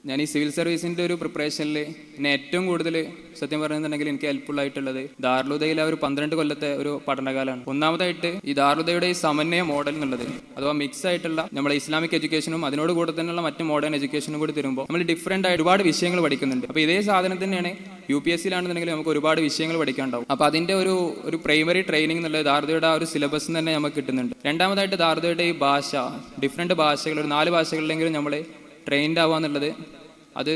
ഞാൻ ഈ സിവിൽ സർവീസിൻ്റെ ഒരു പ്രിപ്പറേഷനിൽ എന്നെ ഏറ്റവും കൂടുതൽ സത്യം പറയുന്നുണ്ടെങ്കിൽ എനിക്ക് ഹെൽപ്ഫുൾ ആയിട്ടുള്ളത് ദാറുലുദയിലെ ഒരു 12 കൊല്ലത്തെ ഒരു പഠനകാലമാണ്. ഒന്നാമതായിട്ട് ഈ ദാറുലുദയുടെ ഈ സമന്വയ മോഡൽ എന്നുള്ളത്, അഥവാ മിക്സ് ആയിട്ടുള്ള നമ്മുടെ ഇസ്ലാമിക് എഡ്യൂക്കേഷനും അതിനോട് കൂടെ തന്നെയുള്ള മറ്റ് മോഡേൺ എഡ്യൂക്കേഷനും കൂടി തരുമ്പോൾ നമ്മൾ ഡിഫറൻ്റ് ആയിട്ട് ഒരുപാട് വിഷയങ്ങൾ പഠിക്കുന്നുണ്ട്. അപ്പോൾ ഇതേ സാധനം തന്നെയാണ് UPSC ലാണെന്നുണ്ടെങ്കിൽ നമുക്ക് ഒരുപാട് വിഷയങ്ങൾ പഠിക്കാനുണ്ടാവും. അപ്പോൾ അതിൻ്റെ ഒരു പ്രൈമറി ട്രെയിനിങ് എന്നുള്ളത് ദാറുദയുടെ ആ ഒരു സിലബസ് തന്നെ നമുക്ക് കിട്ടുന്നുണ്ട്. രണ്ടാമതായിട്ട് ദാറുദയുടെ ഈ ഭാഷ, ഡിഫറെൻറ്റ് ഭാഷകൾ, ഒരു 4 ഭാഷകളിലെങ്കിലും നമ്മൾ ട്രെയിൻഡ് ആവുക എന്നുള്ളത്, അത്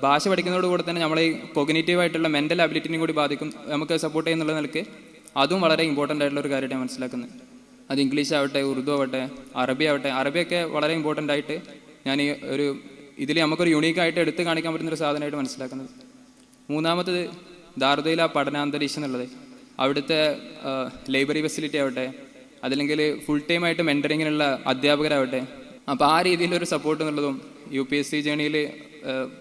ഭാഷ പഠിക്കുന്നതോടുകൂടെ തന്നെ നമ്മളെ ഈ കൊഗ്നേറ്റീവായിട്ടുള്ള മെൻ്റൽ അബിലിറ്റിനും കൂടി ബാധിക്കും, നമുക്ക് സപ്പോർട്ട് ചെയ്യുന്നുള്ള നിലയ്ക്ക് അതും വളരെ ഇമ്പോർട്ടൻ്റ് ആയിട്ടുള്ള ഒരു കാര്യമായിട്ട് ഞാൻ മനസ്സിലാക്കുന്നത്. അത് ഇംഗ്ലീഷ് ആവട്ടെ, ഉറുദു ആവട്ടെ, അറബി ആവട്ടെ, അറബിയൊക്കെ വളരെ ഇമ്പോർട്ടൻ്റ് ആയിട്ട് ഞാൻ ഈ ഇതിൽ നമുക്കൊരു യുണീക്കായിട്ട് എടുത്ത് കാണിക്കാൻ പറ്റുന്നൊരു സാധനമായിട്ട് മനസ്സിലാക്കുന്നത്. മൂന്നാമത്തത് ദാറുദയിലെ ആ പഠനാന്തരീക്ഷം എന്നുള്ളത്, അവിടുത്തെ ലൈബ്രറി ഫെസിലിറ്റി ആവട്ടെ, അതല്ലെങ്കിൽ ഫുൾ ടൈം ആയിട്ട് മെൻറ്ററിങ്ങിനുള്ള അധ്യാപകരാവട്ടെ, അപ്പോൾ ആ രീതിയിലൊരു സപ്പോർട്ട് എന്നുള്ളതും UPSC ജേണിയിൽ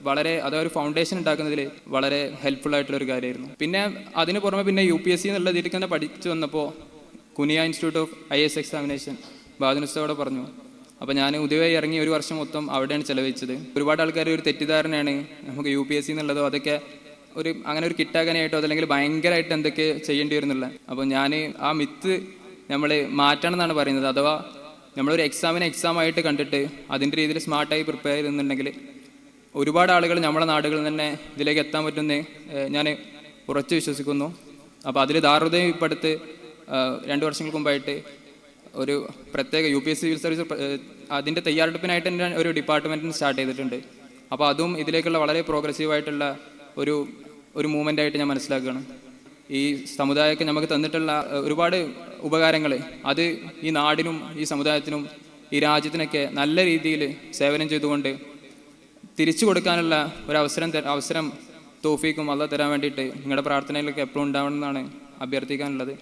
വളരെ അതൊരു ഫൗണ്ടേഷൻ ഉണ്ടാക്കുന്നതിൽ വളരെ ഹെൽപ്ഫുൾ ആയിട്ടുള്ളൊരു കാര്യമായിരുന്നു. പിന്നെ അതിന് പുറമെ പിന്നെ UPSC എന്നുള്ള ഇതിലേക്ക് തന്നെ പഠിച്ചു വന്നപ്പോൾ കുനിയ ഇൻസ്റ്റിറ്റ്യൂട്ട് ഓഫ് IAS എക്സാമിനേഷൻ ബാദനുസ്തോടെ പറഞ്ഞു. അപ്പോൾ ഞാൻ ഉദയമായി ഇറങ്ങി 1 വർഷം മൊത്തം അവിടെയാണ് ചിലവഴിച്ചത്. ഒരുപാട് ആൾക്കാർ ഒരു തെറ്റിദ്ധാരണയാണ് നമുക്ക് UPSC എന്നുള്ളതോ അതൊക്കെ അങ്ങനെ ഒരു കിട്ടാക്കാനായിട്ടോ അതല്ലെങ്കിൽ ഭയങ്കരമായിട്ട് എന്തൊക്കെ ചെയ്യേണ്ടി വരുന്നില്ല. അപ്പോൾ ഞാൻ ആ മിത്ത് നമ്മൾ മാറ്റണം എന്നാണ് പറയുന്നത്. അഥവാ നമ്മളൊരു എക്സാമായിട്ട് കണ്ടിട്ട് അതിൻ്റെ രീതിയിൽ സ്മാർട്ടായി പ്രിപ്പയർ ചെയ്യുന്നുണ്ടെങ്കിൽ ഒരുപാട് ആളുകൾ നമ്മുടെ നാടുകളിൽ തന്നെ ഇതിലേക്ക് എത്താൻ പറ്റുമെന്ന് ഞാൻ ഉറച്ചു വിശ്വസിക്കുന്നു. അപ്പോൾ അതിൽ ദാറുദയും ഇപ്പം അടുത്ത് 2 വർഷങ്ങൾക്ക് മുമ്പായിട്ട് ഒരു പ്രത്യേക UPSC സിവിൽ സർവീസ് അതിൻ്റെ തയ്യാറെടുപ്പിനായിട്ട് തന്നെ ഒരു ഡിപ്പാർട്ട്മെൻറ്റിന് സ്റ്റാർട്ട് ചെയ്തിട്ടുണ്ട്. അപ്പോൾ അതും ഇതിലേക്കുള്ള വളരെ പ്രോഗ്രസീവായിട്ടുള്ള ഒരു മൂവ്മെൻ്റ് ആയിട്ട് ഞാൻ മനസ്സിലാക്കുകയാണ്. ഈ സമുദായമൊക്കെ നമുക്ക് തന്നിട്ടുള്ള ഒരുപാട് ഉപകാരങ്ങൾ, അത് ഈ നാടിനും ഈ സമുദായത്തിനും ഈ രാജ്യത്തിനൊക്കെ നല്ല രീതിയിൽ സേവനം ചെയ്തുകൊണ്ട് തിരിച്ചു കൊടുക്കാനുള്ള അവസരം തൗഫീക്കും അല്ലാഹ് തരാൻ വേണ്ടിയിട്ട് നിങ്ങളുടെ പ്രാർത്ഥനയിലൊക്കെ എപ്പോഴും ഉണ്ടാവണമെന്നാണ് അഭ്യർത്ഥിക്കാനുള്ളത്.